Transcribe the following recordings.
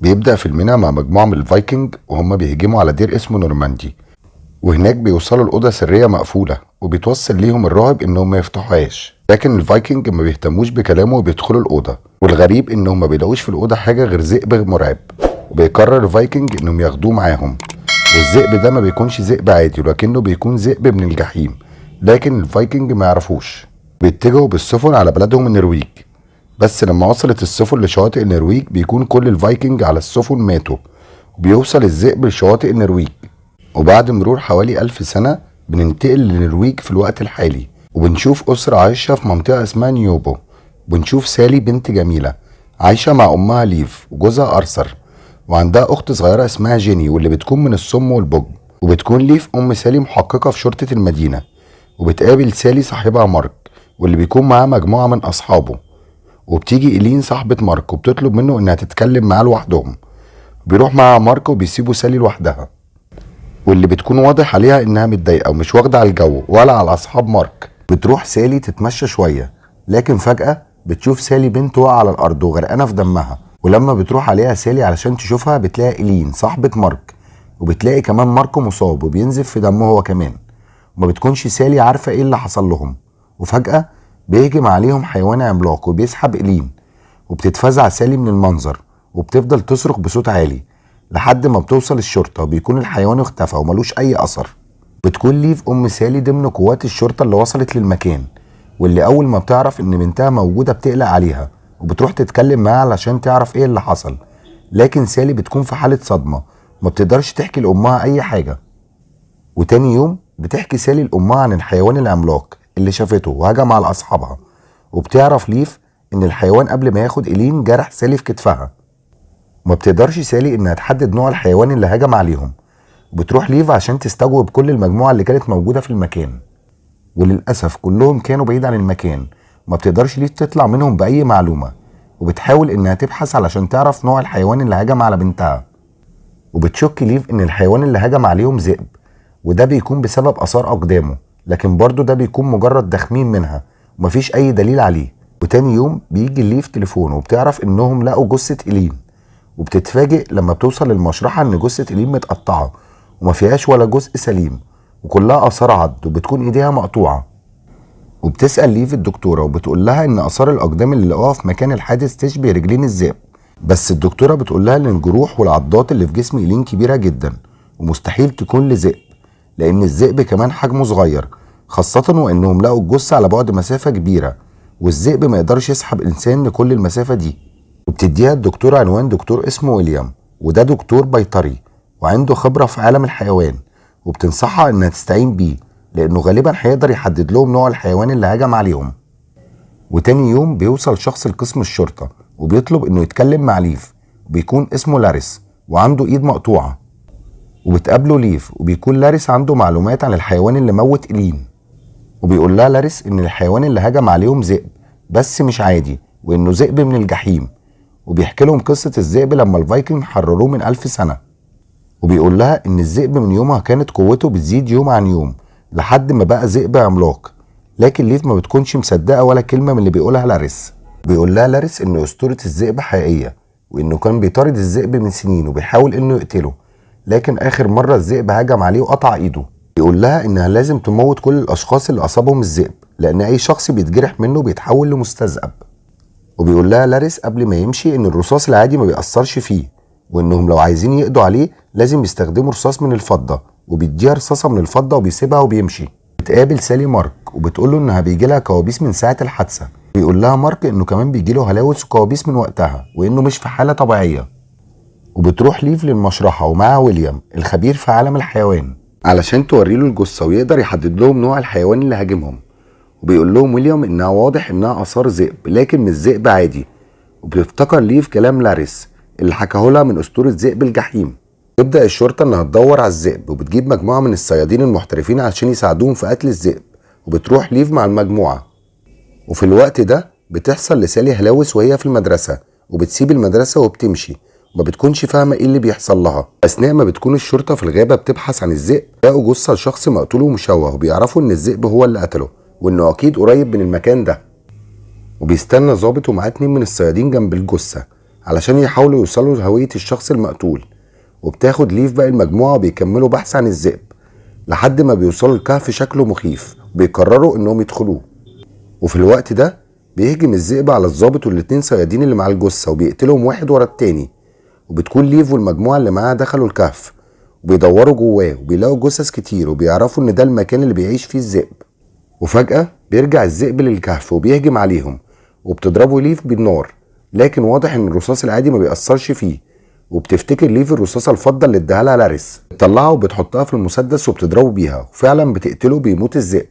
بيبدأ فيلمنا مع مجموعة من الفايكنج وهم بيهجموا على دير اسمه نورماندي، وهناك بيوصلوا لأوضة سرية مقفولة وبيتوصل ليهم الراهب إنهم ما يفتحوهاش، لكن الفايكنج ما بيهتموش بكلامه وبيدخلوا الأوضة، والغريب إنهم ما بيلاقوش في الأوضة حاجة غير ذئب مرعب، وبيقرر الفايكنج إنهم ياخدوه معاهم. والذئب ده ما بيكونش ذئب عادي ولكنه بيكون ذئب من الجحيم، لكن الفايكنج ما يعرفوش. بيتجهوا بالسفن على بلدهم النرويج، بس لما وصلت السفن لشواطئ النرويج بيكون كل الفايكنج على السفن ماتوا، وبيوصل الذئب لشواطئ النرويج. وبعد مرور حوالي 1000 سنة بننتقل للنرويج في الوقت الحالي، وبنشوف أسرة عايشة في منطقة اسمها نيوبو. بنشوف سالي بنت جميلة عايشة مع أمها ليف وجوزها أرثر، وعندها أخت صغيرة اسمها جيني واللي بتكون من السم والبجم. وبتكون ليف أم سالي محققة في شرطة المدينة، وبتقابل سالي صاحبها مارك واللي بيكون معاه مجموعة من أصحابه. وبتيجي إيلين صاحبة مارك وبتطلب منه إنها تتكلم معاه لوحدهم. بيروح مع مارك وبيسيبوا سالي لوحدها، واللي بتكون واضح عليها إنها متضايقة ومش واخدة على الجو ولا على أصحاب مارك. بتروح سالي تتمشى شوية، لكن فجأة بتشوف سالي بنت واقعة على الأرض وغرقانة في دمها. ولما بتروح عليها سالي علشان تشوفها بتلاقي إيلين صاحبة مارك، وبتلاقي كمان مارك مصاب وبينزف في دمه هو كمان. وما بتكونش سالي عارفة إيه اللي حصل لهم. وفجأة بيهجم عليهم حيوان عملاق وبيسحب إيلين، وبتتفزع سالي من المنظر وبتفضل تصرخ بصوت عالي لحد ما بتوصل الشرطة، وبيكون الحيوان اختفى وملوش أي أثر. بتكون ليف أم سالي ضمن قوات الشرطة اللي وصلت للمكان، واللي أول ما بتعرف إن بنتها موجودة بتقلق عليها وبتروح تتكلم معاها علشان تعرف إيه اللي حصل. لكن سالي بتكون في حالة صدمة، ما بتقدرش تحكي لأمها أي حاجة. وتاني يوم بتحكي سالي لأمها عن الحيوان العملاق اللي شافته وهجم على أصحابها. وبتعرف ليف إن الحيوان قبل ما ياخد إيلين جرح سالي في كتفها. وما بتقدرش سالي إنها تحدد نوع الحيوان اللي هجم عليهم. بتروح ليف عشان تستجوب كل المجموعة اللي كانت موجودة في المكان، وللأسف كلهم كانوا بعيد عن المكان. ما بتقدرش ليف تطلع منهم بأي معلومة، وبتحاول إنها تبحث علشان تعرف نوع الحيوان اللي هجم على بنتها. وبتشك ليف إن الحيوان اللي هجم عليهم ذئب، وده بيكون بسبب آثار أقدامه، لكن برضه ده بيكون مجرد تخمين منها ومفيش أي دليل عليه. وتاني يوم بيجي ليف تليفون وبتعرف إنهم لقوا جثة إيلين، وبتتفاجئ لما بتوصل للمشرحة إن جثة إيلين متقطعة وما فيهاش ولا جزء سليم، وكلها آثار عض وبتكون إيديها مقطوعة. وبتسأل ليف الدكتورة وبتقول لها إن آثار الأقدام اللي لقوها في مكان الحادث تشبه رجلين الذئب، بس الدكتورة بتقول لها إن الجروح والعضات اللي في جسم إيلين كبيرة جدا ومستحيل تكون لذئب، لأن الذئب كمان حجمه صغير، خاصة وإنهم لقوا الجثة على بعد مسافة كبيرة، والذئب ما يقدرش يسحب إنسان لكل المسافة دي. وبتديها الدكتورة عنوان دكتور اسمه ويليام، وده دكتور بيطري وعنده خبرة في عالم الحيوان، وبتنصحها إنها تستعين بيه لأنه غالبا هيقدر يحدد لهم نوع الحيوان اللي هجم عليهم. وتاني يوم بيوصل شخص لقسم الشرطة وبيطلب إنه يتكلم مع ليف، وبيكون اسمه لاريس وعنده إيد مقطوعة. وبتقابله ليف وبيكون لاريس عنده معلومات عن الحيوان اللي موت إيلين، وبيقول لها لاريس إن الحيوان اللي هجم عليهم ذئب بس مش عادي، وإنه ذئب من الجحيم. وبيحكي لهم قصة الذئب لما الفايكنج حرروه من 1000 سنة. وبيقول لها إن الذئب من يومها كانت قوته بتزيد يوم عن يوم لحد ما بقى ذئب عملاق. لكن ليف ما بتكونش مصدقة ولا كلمة من اللي بيقولها لاريس. بيقول لها لاريس إن أسطورة الذئب حقيقية، وإنه كان بيطارد الذئب من سنين وبيحاول إنه يقتله، لكن آخر مرة الذئب هجم عليه وقطع إيده. بيقول لها إنها لازم تموت كل الأشخاص اللي أصابهم الذئب، لأن أي شخص بيتجرح منه بيتحول لمستذئب. وبيقول لها لاريس قبل ما يمشي إن الرصاص العادي ما بيأثرش فيه، وإنهم لو عايزين يقضوا عليه لازم يستخدموا رصاص من الفضة، وبيديها رصاصة من الفضة وبيسيبها وبيمشي. بتقابل سالي مارك وبتقول له إنها بيجيلها كوابيس من ساعة الحادثة. بيقول لها مارك إنه كمان بيجيله هلاوس وكوابيس من وقتها وإنه مش في حالة طبيعية. وبتروح ليف للمشرحة ومعها ويليام الخبير في عالم الحيوان علشان توريله الجثة ويقدر يحدد لهم نوع الحيوان اللي هاجمهم. وبيقول لهم ويليام إنها واضح إنها آثار ذئب لكن مش ذئب عادي. وبتفتكر ليف كلام لاريس اللي حكاه لها من أسطورة ذئب الجحيم. تبدأ الشرطة إنها تدور على الذئب، وبتجيب مجموعة من الصيادين المحترفين عشان يساعدوهم في قتل الذئب، وبتروح ليف مع المجموعة. وفي الوقت ده بتحصل لسالي هلاوس وهي في المدرسة، وبتسيب المدرسة وبتمشي وما بتكونش فاهمة ايه اللي بيحصل لها. أثناء ما بتكون الشرطة في الغابة بتبحث عن الذئب، لقوا جثة لشخص مقتول ومشوه، وبيعرفوا إن الذئب هو اللي قتله وإنه أكيد قريب من المكان ده. وبيستنى ظابط ومعاه 2 من الصيادين جنب الجثة، علشان يحاولوا يوصلوا لهوية الشخص المقتول. وبتاخد ليف باقي المجموعة وبيكملوا بحث عن الذئب لحد ما بيوصلوا لكهف شكله مخيف، وبيقرروا انهم يدخلوه. وفي الوقت ده بيهجم الذئب على الضابط والاتنين صيادين اللي مع الجثة وبيقتلهم واحد ورا التاني. وبتكون ليف والمجموعة اللي معاها دخلوا الكهف وبيدوروا جواه وبيلاقوا جثث كتير وبيعرفوا ان ده المكان اللي بيعيش فيه الذئب. وفجأة بيرجع الذئب للكهف وبيهجم عليهم وبتضربه ليف بالنار، لكن واضح ان الرصاص العادي ما بيأثرش فيه. وبتفتكر ليف الرصاصة الفضة اللي اداها لها لاريس، بتطلعها وبتحطها في المسدس وبتضربه بيها، وفعلا بتقتله بيموت الذئب.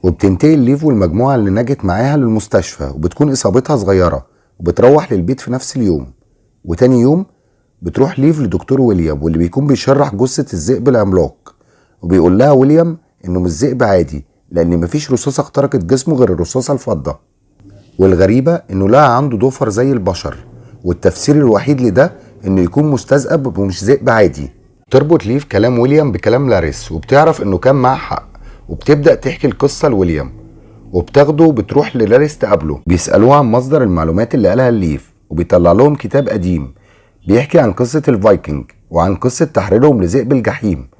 وبتنتقل ليف والمجموعة اللي نجت معاها للمستشفى، وبتكون إصابتها صغيرة وبتروح للبيت في نفس اليوم. وتاني يوم بتروح ليف لدكتور ويليام واللي بيكون بيشرح جثة الذئب العملاق، وبيقول لها ويليام إنه مش ذئب عادي لأن مفيش رصاصة اخترقت جسمه غير الرصاصة الفضة. والغريبة إنه لقى عنده ضفر زي البشر، والتفسير الوحيد لده إنه يكون مستذئب ومش ذئب عادي. تربط ليف كلام ويليام بكلام لاريس وبتعرف إنه كان معاه حق، وبتبدأ تحكي القصة لويليام وبتاخده وبتروح للاريس تقابله. بيسألوه عن مصدر المعلومات اللي قالها ليف، وبيطلع لهم كتاب قديم بيحكي عن قصة الفايكنج وعن قصة تحريرهم لذئب الجحيم.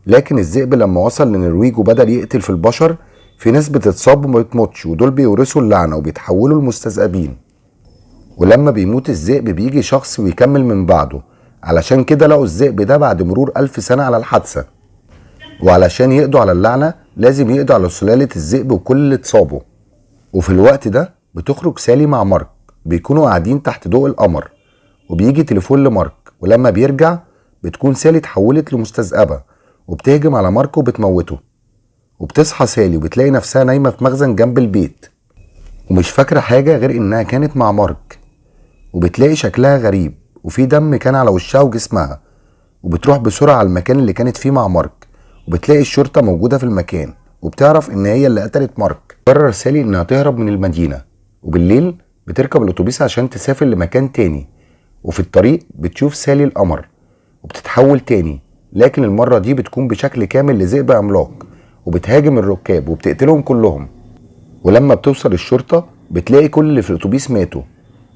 لكن الذئب لما وصل للنرويج وبدأ يقتل في البشر، في ناس بتتصاب وما بتموتش، ودول بيورثوا اللعنة وبيتحولوا لمستذئبين. ولما بيموت الذئب بيجي شخص ويكمل من بعده، علشان كده لقوا الذئب ده بعد مرور 1000 سنة على الحادثة. وعلشان يقضوا على اللعنة لازم يقضوا على سلالة الذئب وكل اللي اتصابوا. وفي الوقت ده بتخرج سالي مع مارك، بيكونوا قاعدين تحت ضوء القمر، وبيجي تليفون لمارك، ولما بيرجع بتكون سالي اتحولت لمستذئبة وبتهجم على مارك وبتموته. وبتصحى سالي وبتلاقي نفسها نايمة في مخزن جنب البيت ومش فاكرة حاجة غير انها كانت مع مارك. وبتلاقي شكلها غريب وفي دم كان على وشها وجسمها، وبتروح بسرعة على المكان اللي كانت فيه مع مارك، وبتلاقي الشرطة موجودة في المكان وبتعرف ان هي اللي قتلت مارك. قرر سالي انها تهرب من المدينة، وبالليل بتركب الاتوبيس عشان تسافر لمكان تاني. وفي الطريق بتشوف سالي القمر وبتتحول تاني، لكن المرة دي بتكون بشكل كامل لذئب عملاق وبتهاجم الركاب وبتقتلهم كلهم. ولما بتوصل الشرطة بتلاقي كل اللي في الاتوبيس ماتوا،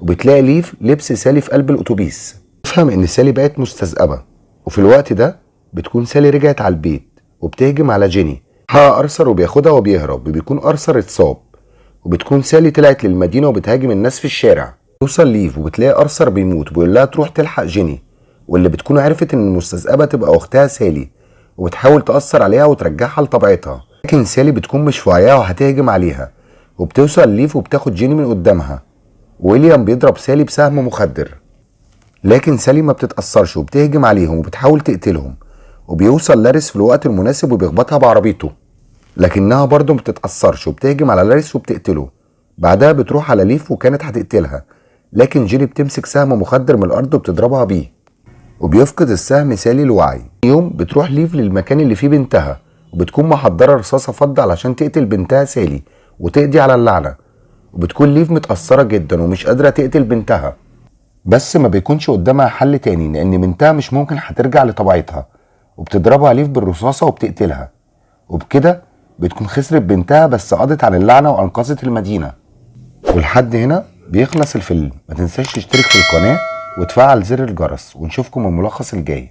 وبتلاقي ليف لبس سالي في قلب الاتوبيس. تفهم ان سالي بقت مستذئبة. وفي الوقت ده بتكون سالي رجعت على البيت وبتهجم على جيني، حقق ارثر وبياخدها وبيهرب، وبيكون ارثر اتصاب. وبتكون سالي طلعت للمدينة وبتهاجم الناس في الشارع. توصل ليف وبتلاقي ارثر بيموت وبيقول لها تروح تلحق جيني، واللي بتكون عرفت ان المستذئبة تبقى اختها سالي، وبتحاول تأثر عليها وترجعها لطبيعتها. لكن سالي بتكون مش في وعيها وهتهجم عليها، وبتوصل ليف وبتاخد جيني من قدامها. ويليام بيضرب سالي بسهم مخدر، لكن سالي ما بتتأثرش وبتهجم عليهم وبتحاول تقتلهم. وبيوصل لاريس في الوقت المناسب وبيخبطها بعربيته، لكنها برضه ما بتتأثرش وبتهجم على لاريس وبتقتله. بعدها بتروح على ليف وكانت هتقتلها، لكن جيني بتمسك سهم مخدر من الأرض وبتضربها بيه، وبيفقد السهم سالي الوعي. يوم بتروح ليف للمكان اللي فيه بنتها، وبتكون محضرة رصاصة فضة علشان تقتل بنتها سالي وتقضي على اللعنة. وبتكون ليف متأثرة جدا ومش قادرة تقتل بنتها، بس ما بيكونش قدامها حل تاني لأن بنتها مش ممكن هترجع لطبيعتها. وبتضربها ليف بالرصاصة وبتقتلها، وبكده بتكون خسرت بنتها بس قضت على اللعنة وأنقذت المدينة. ولحد هنا بيخلص الفيلم. ما تنساش تشترك في القناة وتفعل زر الجرس، ونشوفكم الملخص الجاي.